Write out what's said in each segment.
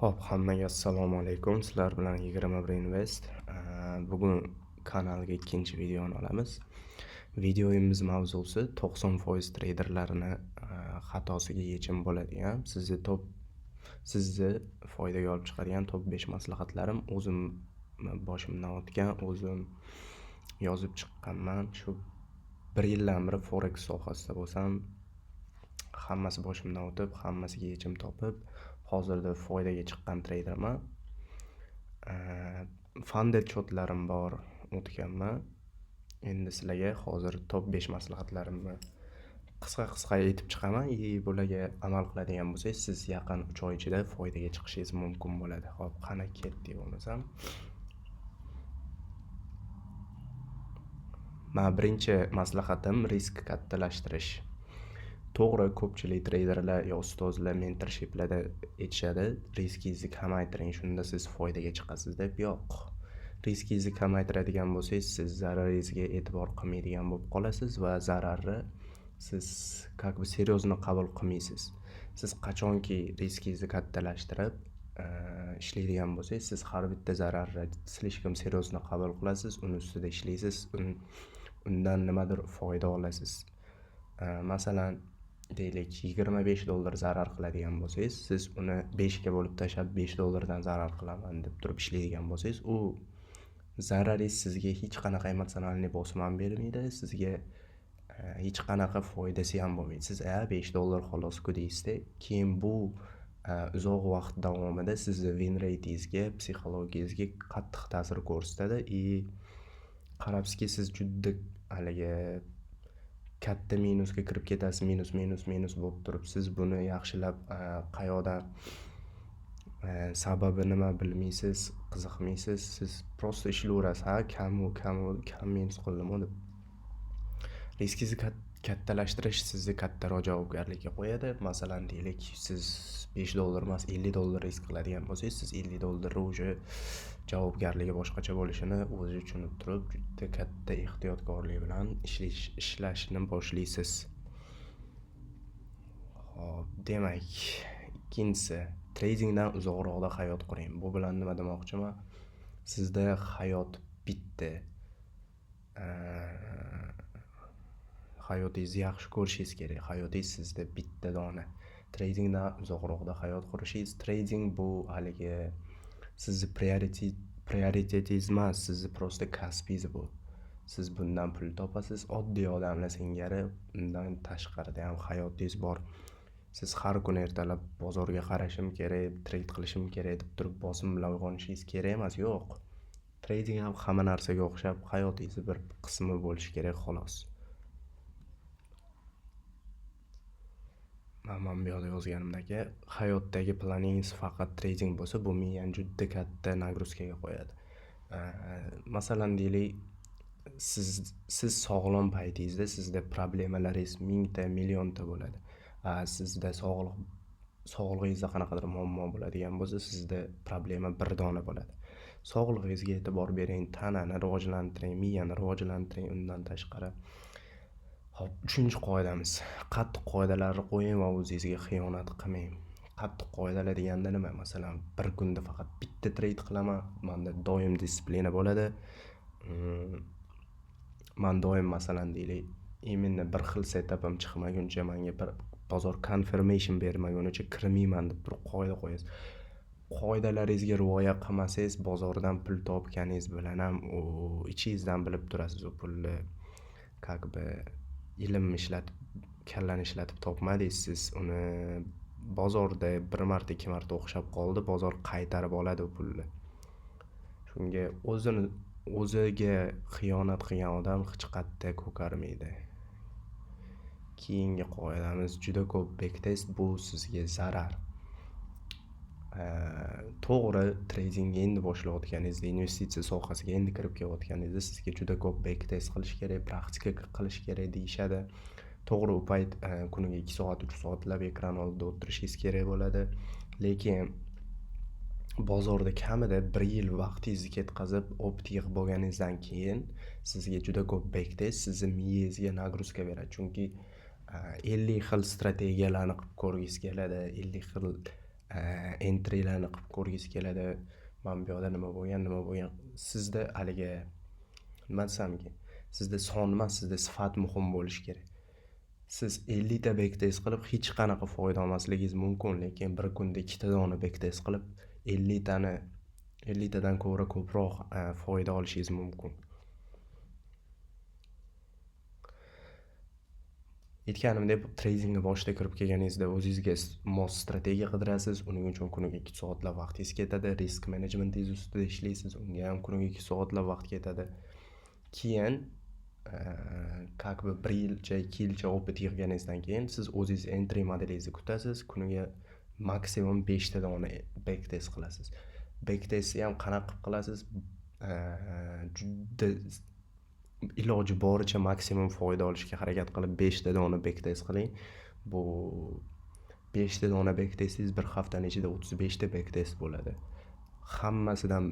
Hop, hammaga assalomu alaykum. Sizlar bilan 21 Invest. Bugun kanalga ikkinchi videoni olamiz. Videomiz mavzusi 90% traderlarni xatosiga yechim bo'ladigan, sizni foydaga olib chiqadigan top 5 maslahatlarim. O'zim boshimdan o'tgan, o'zim yozib chiqqanman. Shu 1 yildan beri forex sohasida bo'lsam, hammasi boshimdan o'tib, hammasiga yechim topib, hozirda foydaga chiqqan treyderman. Funded shotlarim bor, o'tganman. Endi sizlarga hozir top 5 maslahatlarimni qisqa aytib chiqaman. Bularga amal qiladigan bo'lsangiz, siz yaqin 3 oy ichida foydaga chiqishingiz mumkin bo'ladi. Hop, qani ketdik bo'lmasam. Birinchi maslahatim risk kattalashtirish. To'g'ri, ko'pchilik treyderlar yo ustozlar mentorshiplarda aytishadi, riskingizni kamaytiring, shunda siz foydaga chiqasiz deb. Yo'q. Riskingizni kamaytiradigan bo'lsangiz, siz zararingizga e'tibor qilmaydigan bo'lib qolasiz va zararni siz seriozno qabul qilmaysiz. Siz qachonki riskingizni kattalashtirib ishlaydigan bo'lsangiz, siz har bitta zararni slishkam seriozno qabul qilasiz, uni ustida ishlaysiz, undan nimadir foyda olasiz. Masalan, deylik $25 zarar qiladigan bo'lsangiz, siz uni 5 ga bo'lib tashlab $5 zarar qilaman deb turib ishlaydigan bo'lsangiz, u zararingiz sizga hech qanaqa emotsional bosim ham bermaydi, sizga hech qanaqa foydasi ham bo'lmaydi. Siz $5 xolos-ku deysizda, keyin bu uzoq vaqt davomida sizni win rateingizga, psixologiyangizga qattiq ta'sir ko'rsatadi. Qarabsizki, siz juda haligi katta minusga kirib ketasiz, minus bo'lib turib, siz buni yaxshilab qayoqdan sababi nima bilmaysiz, qiziqmaysiz, siz prosta ishlayverasiz. Kam minus qildim deb. Riskingizni kattalashtirish sizni kattaroq javobgarlikka qo'yadi. Masalan, deylik, siz $5 emas, $50 risk qiladigan bo'lsangiz, siz $50 уже javobgarligi boshqacha bo'lishini o'zi tushunib turib, juda katta ehtiyotkorlik bilan ishlashni boshlaysiz. Xo'p, demak, ikkinchisi, tradingdan uzoqroqda hayot quring. Bu bilan nima demoqchiman? Sizda hayot bitdi. Hayotingizni yaxshi ko'rishingiz kerak. Hayotingiz sizda bitta dona. Tradingdan uzoqroqda hayot qurishingiz. Trading bu haligi sizni prioritetingiz emas, sizni prosta kasbingiz bu. Siz bundan pul topasiz. Oddiy odamlar singari undan tashqarida ham hayotingiz bor. Siz har kuni ertalab bozorga qarashim kerak, trade qilishim kerak deb turib bosim bilan uyg'onishingiz kerak emas. Yo'q. Trading ham hamma narsaga o'xshab hayotingizni bir qismi bo'lishi kerak xolos. Men bu yerda yozganimdagi hayotdagi planingiz faqat trading bo'lsa, bu miyani juda katta nagruzkaga qo'yadi. Masalan, deylik, siz sog'lom paytingizda sizda problemalaringiz mingta, millionta bo'ladi. Sizda sog'lig'ingizda qanaqadir muammo bo'ladigan bo'lsa, sizda problema bir dona bo'ladi. Sog'lig'ingizga e'tibor bering, tanani rivojlantiring, miyani rivojlantiring. Undan tashqari, hop, 3-qoidamiz. Qattiq qoidalarni qo'ying va o'zingizga xiyonat qilmang. Qattiq qoidalar deganda nima? Masalan, bir kunda faqat bitta trade qilaman. Menda doim disiplina bo'ladi. Men doim, masalan, deylik, imенно bir xil setupim chiqmaguncha, menga bir bozor confirmation bermagunicha kirmayman deb bir qoida qo'yasiz. Qoidalaringizga rioya qilmasangiz, bozordan pul topganingiz bilan ham ichingizdan bilib turasiz, u pulni ilm ishlatib, kallani ishlatib topmadingiz. Siz uni bozorda bir marta, ikki marta o'xshab qoldi, bozor qaytarib oladi u pulni. Shunga o'ziga xiyonat qilgan odam hech qayerda ko'karmaydi. Keyingi qoidamiz juda ko'p backtest, bu sizga zarar. To'g'ri, trading endi boshlayotganingizda, investitsiya sohasiga endi kirib kelayotganingizda sizga juda ko'p backtest qilish kerak, praktika qilish kerak deyishadi. To'g'ri, u payt kuniga 2 soat, 3 soatlab ekran oldida o'tirishingiz kerak bo'ladi. Lekin bozorda kamida 1 yil vaqtingizni ketkazib, optik bo'lganingizdan keyin sizga juda ko'p backtest sizni miyangizga nagruzka beradi. Chunki 50 xil strategiyalarni qilib ko'rgingiz keladi, 50 xil entrylarni qilib ko'rgisi keladi. Mana bu yoqda nima bo'lgan. Sizda haligi nima desamki, sizda son emas, sizda sifat muhim bo'lishi kerak. Siz 50 ta backtest qilib hech qanaqa foyda olmasligingiz mumkin, lekin bir kunda 2 ta dona backtest qilib 50 tadan ko'ra ko'proq foyda olishingiz mumkin. Aytganimdek, tradingga boshida kirib kelganingizda o'zingizga mos strategiya qidirasiz. Uning uchun kuniga 2 soatlab vaqtingiz ketadi. Risk menejmentingiz ustida ishlaysiz. Unga ham kuniga 2 soatlab vaqt ketadi. Keyin как бы 1 yilcha, 2 yilcha opit yig'ganingizdan keyin siz o'zingiz entry modelingizni kutasiz. Kuniga maksimum 5 ta dona backtest qilasiz. Backtestni ham qanaqa qilasiz? Juda iloji boricha maksimum foyda olishga harakat qilib 5 ta dona backtest qiling. Bu 5 ta dona backtestingiz bir haftaning ichida 35 ta backtest bo'ladi. Hammasidan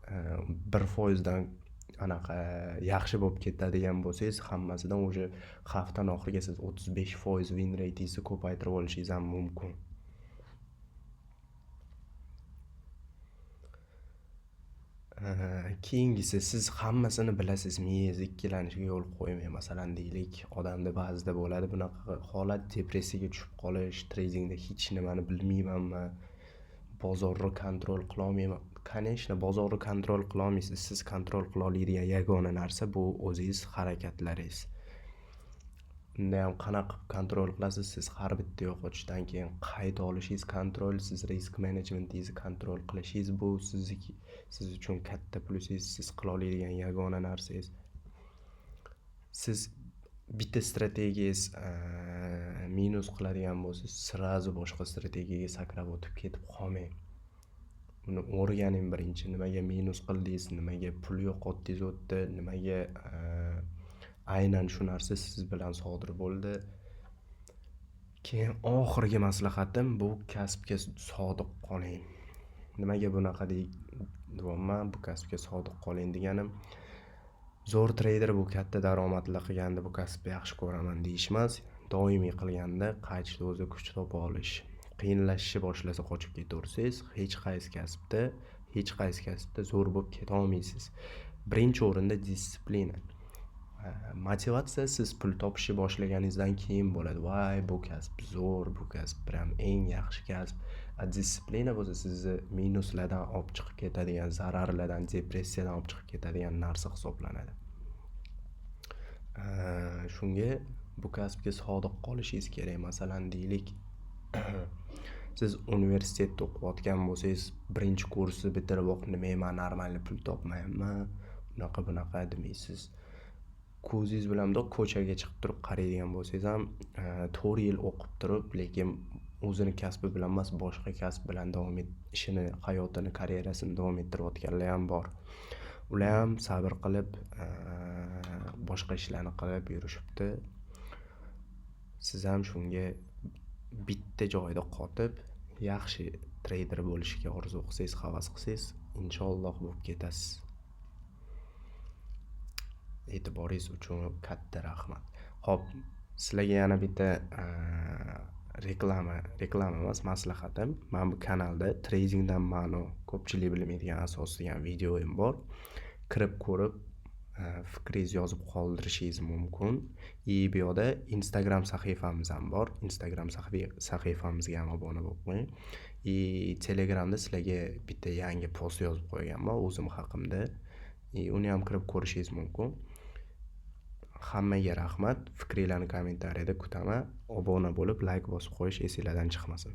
1% dan anaqa yaxshi bo'lib ketadigan bo'lsangiz, hammasidan o'sha haftaning oxiriga siz 35% win ratingizni ko'paytirib olishingiz ham mumkin. Keyingisi, siz hammasini bilasiz, miyangiz ikkilanishiga yo'l qo'ymang. Masalan, deylik, odamda ba'zida bo'ladi bunaqa holat, depressiyaga tushib qolish, tradingda hech nimani bilmaymanmi, bozorni kontrol qila olmayman. Конечно, bozorni kontrol qila olmaysiz. Siz kontrol qila oladigan yagona narsa bu o'zingiz harakatlaringiz. Unda ham qanaqa kontrol qilasiz? Siz har bitta yo'qotishdan keyin qayta olishingiz kontrol, siz risk menejmentingizni kontrol qilishingiz bu siz uchun katta plussingiz, siz qila oladigan yagona narsangiz. Siz bitta strategiyangiz minus qiladigan bo'lsa, sirazu boshqa strategiyaga sakrab o'tib ketib qolmang. Uni o'rganing birinchi, nimaga minus qildingiz, nimaga pul yo'qotdingiz o'tdi, nimaga aynan shu narsa siz bilan sodir bo'ldi. Keyin oxirgi maslahatim bu kasbga sodiq qoling. Nimaga bunaqa deyapman? Bu kasbga sodiq qoling deganim, zo'r trader bu katta daromadli qilganda bu kasbni yaxshi ko'raman deyishmas. Doimiy qilganda qaytishda o'zi kuch topa olish. Qiyinlashishni boshlasa qochib ketaversangiz, hech qaysi kasbda zo'r bo'lib keta olmaysiz. Birinchi o'rinda disiplina. Motivatsiya siz pul topishni boshlaganingizdan keyin bo'ladi. Voy, bu kasb zo'r, bu kasb ham eng yaxshi kasb. Disiplina bo'lsa sizni minuslardan olib chiqib ketadigan, zararlardan, depressiyadan olib chiqib ketadigan narsa hisoblanadi. Shunga bu kasbga sodiq qolishingiz kerak. Masalan, deylik, siz universitetda o'qiyotgan bo'lsangiz, birinchi kursni bitiriboq men normal pul topmayapman, bunaqa demaysiz. Ko'zingiz bilan ko'chaga chiqib turib qaraydigan bo'lsangiz ham 4 yil o'qib turib, lekin o'zini kasbi bilan emas, boshqa kasb bilan ishini, hayotini, karyerasini davom ettirayotganlar ham bor. Ular ham sabr qilib, boshqa ishlarni qilib yurishibdi. Siz ham shunga bitta joyda qotib, yaxshi trader bo'lishga orzu qilsangiz, havas qilsangiz, inshaalloh bo'lib ketasiz. E'tiboringiz uchun katta rahmat. Xo'p, sizlarga yana bitta reklama emas, maslahatim. Men bu kanalda tradingdan ma'no ko'pchilik bilmaydigan asos degan videoim bor. Kirib ko'rib, fikringizni yozib qoldirishingiz mumkin. Bu yoqda Instagram sahifamiz ham bor. Instagram sahifamizga ham obuna bo'lib qo'ying. Telegramda sizlarga bitta yangi post yozib qo'yganman o'zim haqimda. Uni ham kirib ko'rishingiz mumkin. Hammaga rahmat. Fikringizni kommentariyada kutaman. Obuna bo'lib, like bosib qo'yish esingizdan chiqmasin.